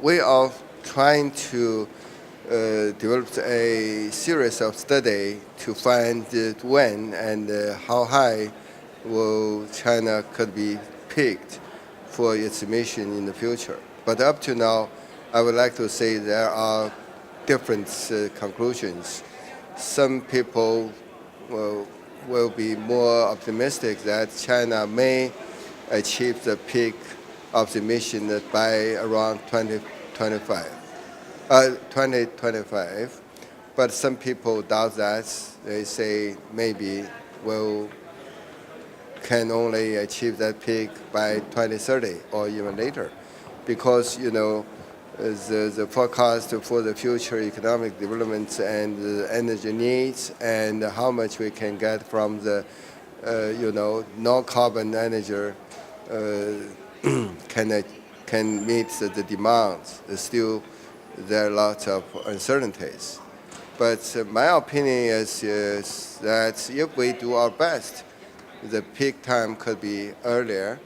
We are trying to develop a series of study to find when and how high will China could be picked for its emission in the future. But up to now, I would like to say there are different conclusions. Some people will be more optimistic that China may achieve the peak of the emission by around 2025. But some people doubt that. They say maybe we'll can only achieve that peak by 2030 or even later, because the forecast for the future economic development and the energy needs and how much we can get from the no-carbon energy can meet the demands. Still, there are lots of uncertainties. But my opinion is that if we do our best, the peak time could be earlier.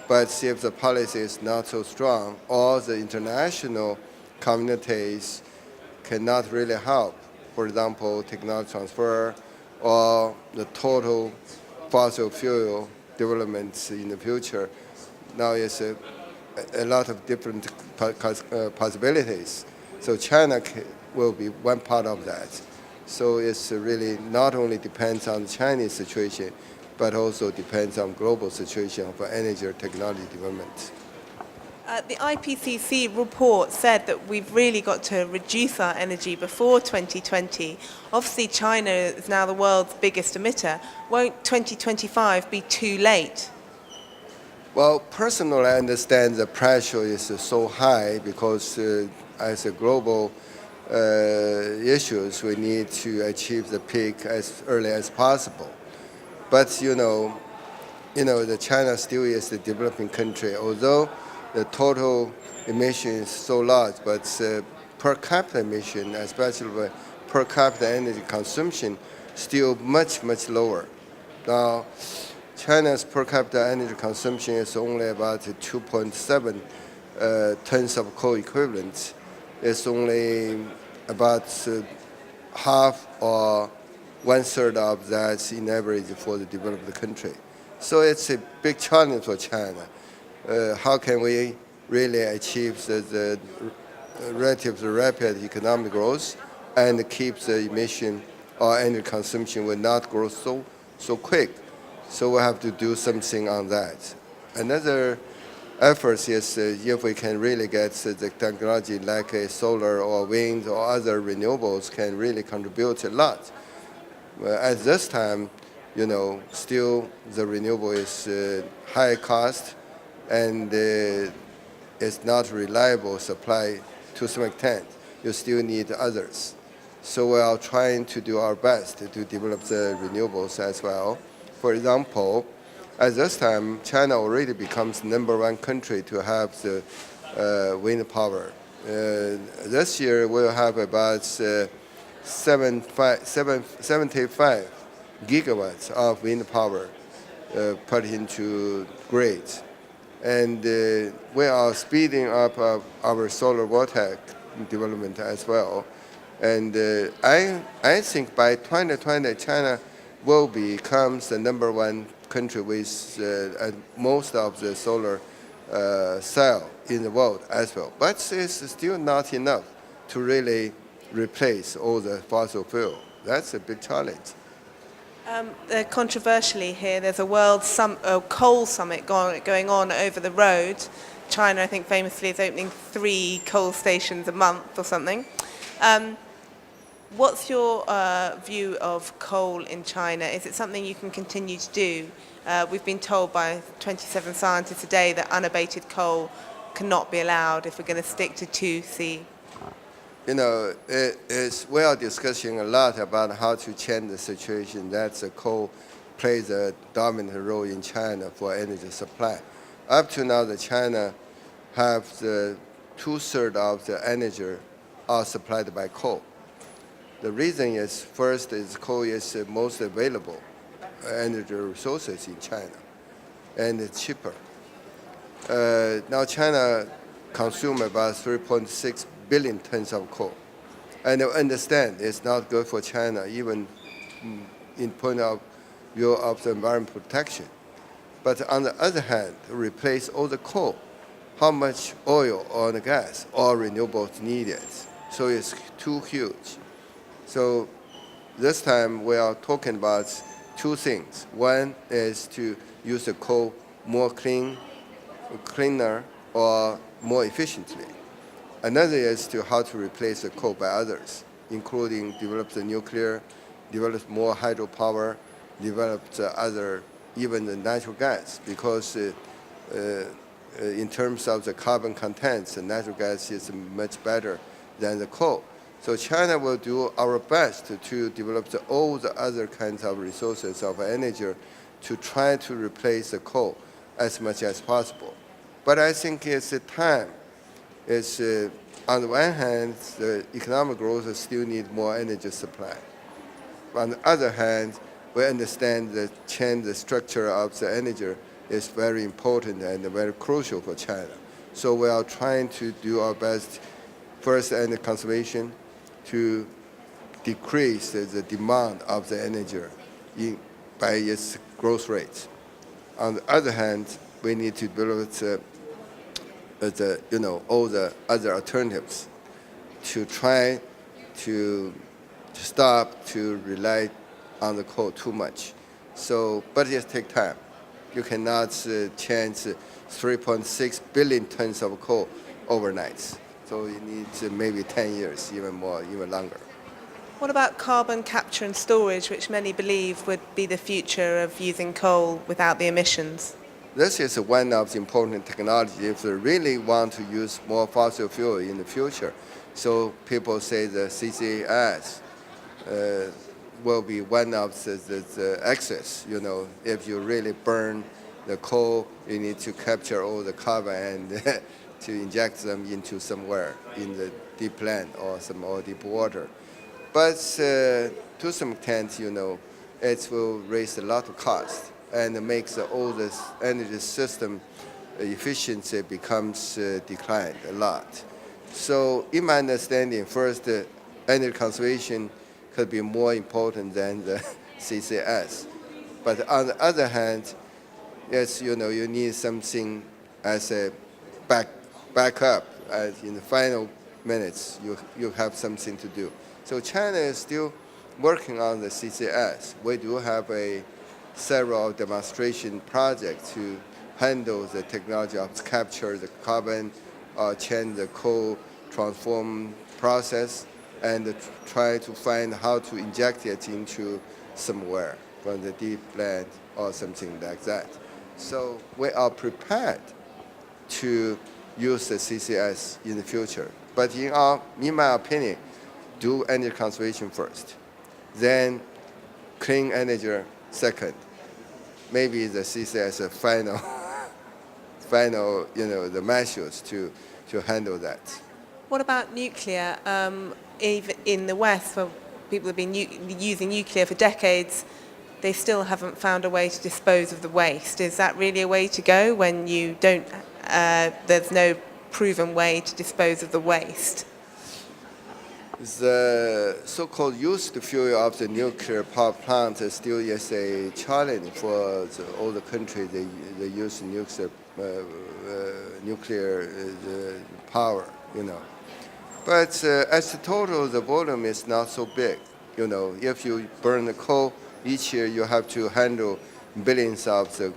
But if the policy is not so strong, or the international communities cannot really help, for example, technology transfer or the total fossil fuel developments in the future, now is a lot of different possibilities. So China will be one part of that. So it's really not only depends on the Chinese situation, but also depends on global situation for energy or technology development. The IPCC report said that we've really got to reduce our energy before 2020. Obviously, China is now the world's biggest emitter. Won't 2025 be too late? Well, personally, I understand the pressure is so high because as a global issues, we need to achieve the peak as early as possible. But the China still is a developing country. Although the total emission is so large, but per capita emission, especially per capita energy consumption, still much lower. Now, China's per capita energy consumption is only about 2.7 tons of coal equivalent. It's only about half or one-third of that in average for the developed country. So it's a big challenge for China. How can we really achieve the relatively rapid economic growth and keep the emission or energy consumption will not grow so quick? So we have to do something on that. Another effort is if we can really get the technology like solar or wind or other renewables can really contribute a lot. At this time, still the renewable is high cost and it's not reliable supply to some extent. You still need others. So we are trying to do our best to develop the renewables as well. For example, at this time, China already becomes #1 country to have the wind power. This year, we'll have about 75 gigawatts of wind power put into grid. And we are speeding up our solar voltaic development as well. And I think by 2020, China will become the #1 country with most of the solar cell in the world as well. But it's still not enough to really replace all the fossil fuel. That's a big challenge. Controversially here, there's a world coal summit going on over the road. China, I think, famously is opening 3 coal stations a month or something. What's your view of coal in China? Is it something you can continue to do? We've been told by 27 scientists today that unabated coal cannot be allowed if we're going to stick to 2C. We are discussing a lot about how to change the situation that the coal plays a dominant role in China for energy supply. Up to now, China have the 2/3 of the energy are supplied by coal. The reason is, first, is coal is the most available energy resources in China, and it's cheaper. Now China consume about 3.6 billion tons of coal. And I understand it's not good for China, even in point of view of the environment protection. But on the other hand, to replace all the coal, how much oil or the gas or renewables needed? So it's too huge. So this time we are talking about two things. One is to use the coal more cleaner or more efficiently. Another is to how to replace the coal by others, including develop the nuclear, develop more hydropower, develop the other, even the natural gas, because in terms of the carbon contents, the natural gas is much better than the coal. So China will do our best to develop all the other kinds of resources of energy to try to replace the coal as much as possible. But I think it's the time. It's, on the one hand, the economic growth still needs more energy supply. On the other hand, we understand that change the structure of the energy is very important and very crucial for China. So we are trying to do our best, first, energy conservation, to decrease the demand of the energy by its growth rate. On the other hand, we need to develop all the other alternatives to try to stop to rely on the coal too much. So, but it takes time. You cannot change 3.6 billion tons of coal overnight. So it needs maybe 10 years, even more, even longer. What about carbon capture and storage, which many believe would be the future of using coal without the emissions? This is one of the important technologies if we really want to use more fossil fuel in the future. So people say the CCS will be one of the access. If you really burn the coal, you need to capture all the carbon and to inject them into somewhere in the deep land or deep water. But to some extent, it will raise a lot of cost and makes all this energy system efficiency becomes declined a lot. So in my understanding, first, energy conservation could be more important than the CCS. But on the other hand, yes, you need something as a backup. In the final minutes, you have something to do. So China is still working on the CCS. We do have several demonstration projects to handle the technology of capture the carbon, change the coal transform process, and try to find how to inject it into somewhere from the deep land or something like that. So we are prepared to use the CCS in the future. But in my opinion, do energy conservation first, then clean energy second. Maybe the CCS a final, the measures to handle that. What about nuclear? Even in the West, where people have been using nuclear for decades, they still haven't found a way to dispose of the waste. Is that really a way to go when you don't? There's no proven way to dispose of the waste? The so-called used fuel of the nuclear power plant still is a challenge for all the countries. They use nuclear power, But as a total, the volume is not so big. If you burn the coal, each year you have to handle billions of the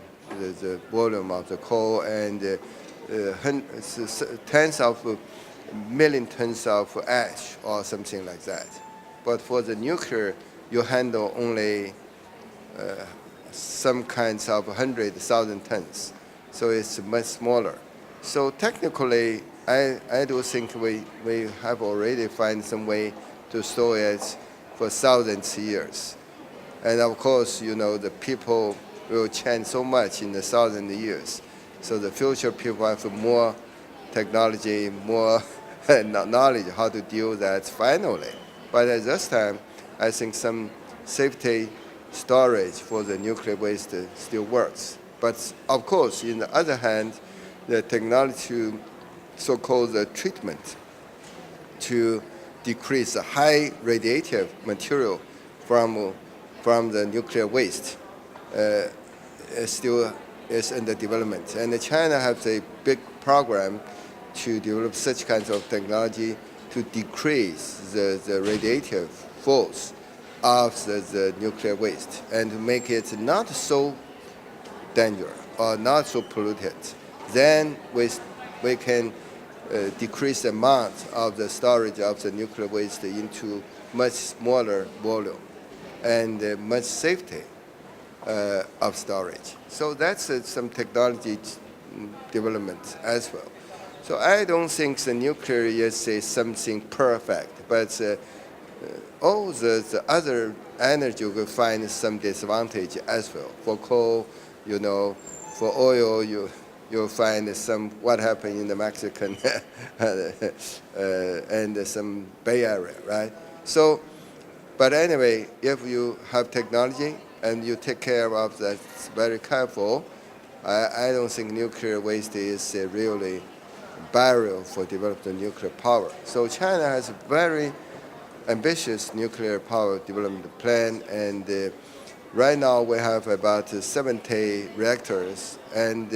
volume of the coal and tens of million tons of ash or something like that. But for the nuclear, you handle only some kinds of 100,000 tons. So it's much smaller. So technically, I do think we have already found some way to store it for thousands of years. And of course, the people will change so much in the thousand years. So the future people have more technology, more knowledge how to deal with that finally. But at this time, I think some safety storage for the nuclear waste still works. But of course, on the other hand, the technology to so-called treatment to decrease the high radiative material from the nuclear waste still is under development. And China has a big program to develop such kinds of technology to decrease the radiative force of the nuclear waste and to make it not so dangerous or not so polluted. Then we can decrease the amount of the storage of the nuclear waste into much smaller volume and much safety of storage. So that's some technology development as well. So I don't think the nuclear is something perfect, but all the other energy will find some disadvantage as well. For coal, for oil, you'll find what happened in the Mexican and some Bay Area, right? So, but anyway, if you have technology and you take care of that very careful, I don't think nuclear waste is really barrier for developing nuclear power. So China has a very ambitious nuclear power development plan, and right now we have about 70 reactors, and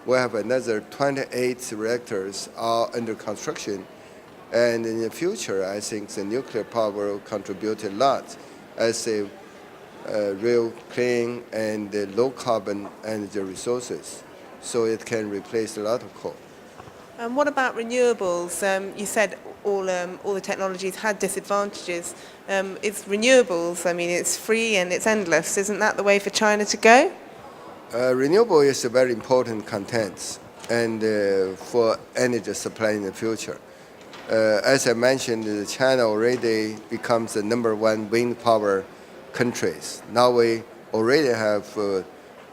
we have another 28 reactors are under construction. And in the future, I think the nuclear power will contribute a lot as a real clean and low carbon energy resources, so it can replace a lot of coal. And what about renewables? You said all the technologies had disadvantages. It's renewables. I mean, it's free and it's endless. Isn't that the way for China to go? Renewable is a very important content and for energy supply in the future. As I mentioned, China already becomes the #1 wind power countries. Now we already have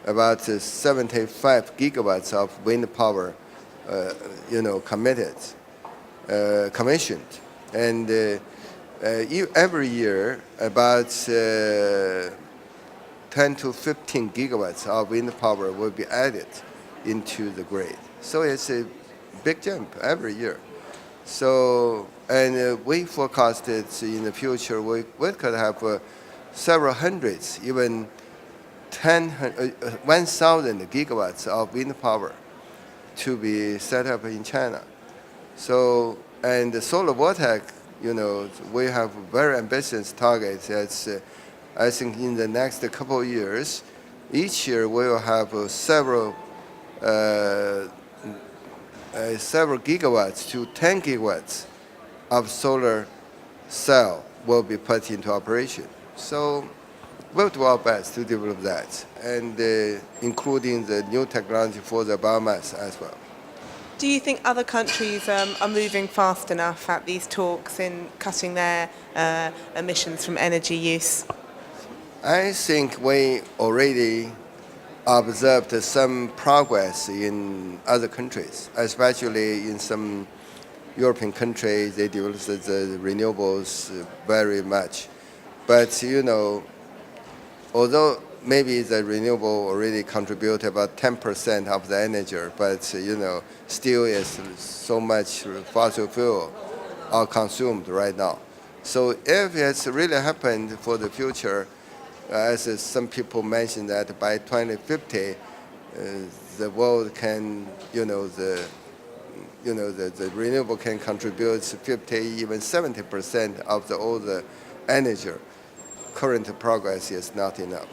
about 75 gigawatts of wind power commissioned. And every year, about 10 to 15 gigawatts of wind power will be added into the grid. So it's a big jump every year. So, and we forecasted in the future we could have several hundreds, even 1,000 gigawatts of wind power to be set up in China. So, and the solar voltaic, we have very ambitious targets. That's, I think in the next couple of years, each year we will have several gigawatts to 10 gigawatts of solar cell will be put into operation. So we'll do our best to develop that, and including the new technology for the biomass as well. Do you think other countries are moving fast enough at these talks in cutting their emissions from energy use? I think we already observed some progress in other countries, especially in some European countries. They developed the renewables very much. But, although maybe the renewable already contribute about 10% of the energy, but, still is so much fossil fuel are consumed right now. So if it's really happened for the future, as some people mentioned that by 2050, the world can, the renewable can contribute 50, even 70% of all the energy. Current progress is not enough.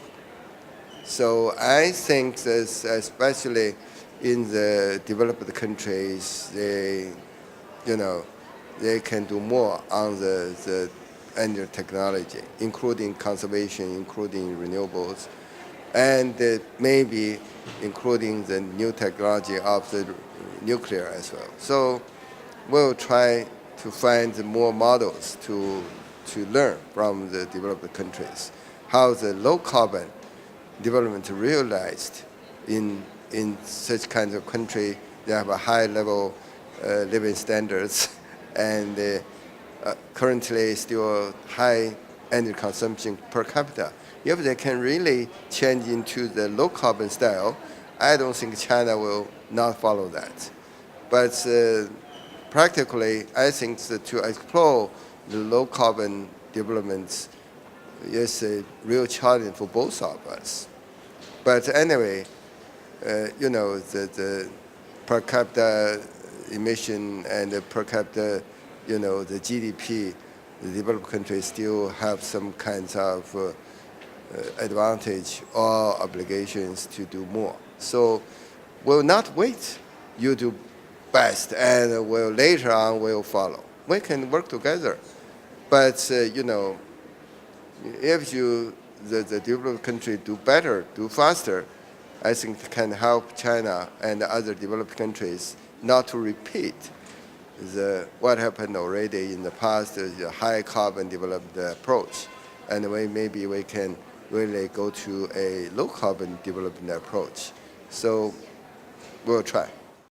So I think that especially in the developed countries, they can do more on the energy technology, including conservation, including renewables, and maybe including the new technology of the nuclear as well. So we'll try to find more models to learn from the developed countries, how the low carbon development realized in such kinds of country. They have a high level living standards and currently still high energy consumption per capita. If they can really change into the low carbon style, I don't think China will not follow that. But practically, I think that to explore the low carbon developments is a real challenge for both of us. But anyway, the per capita emission and the per capita, the GDP, the developed countries still have some kinds of advantage or obligations to do more. So we'll not wait. You do best, and later on we'll follow. We can work together. But, if the developed country do better, do faster, I think it can help China and other developed countries not to repeat what happened already in the past, the high carbon developed approach. And maybe we can really go to a low carbon development approach. So we'll try.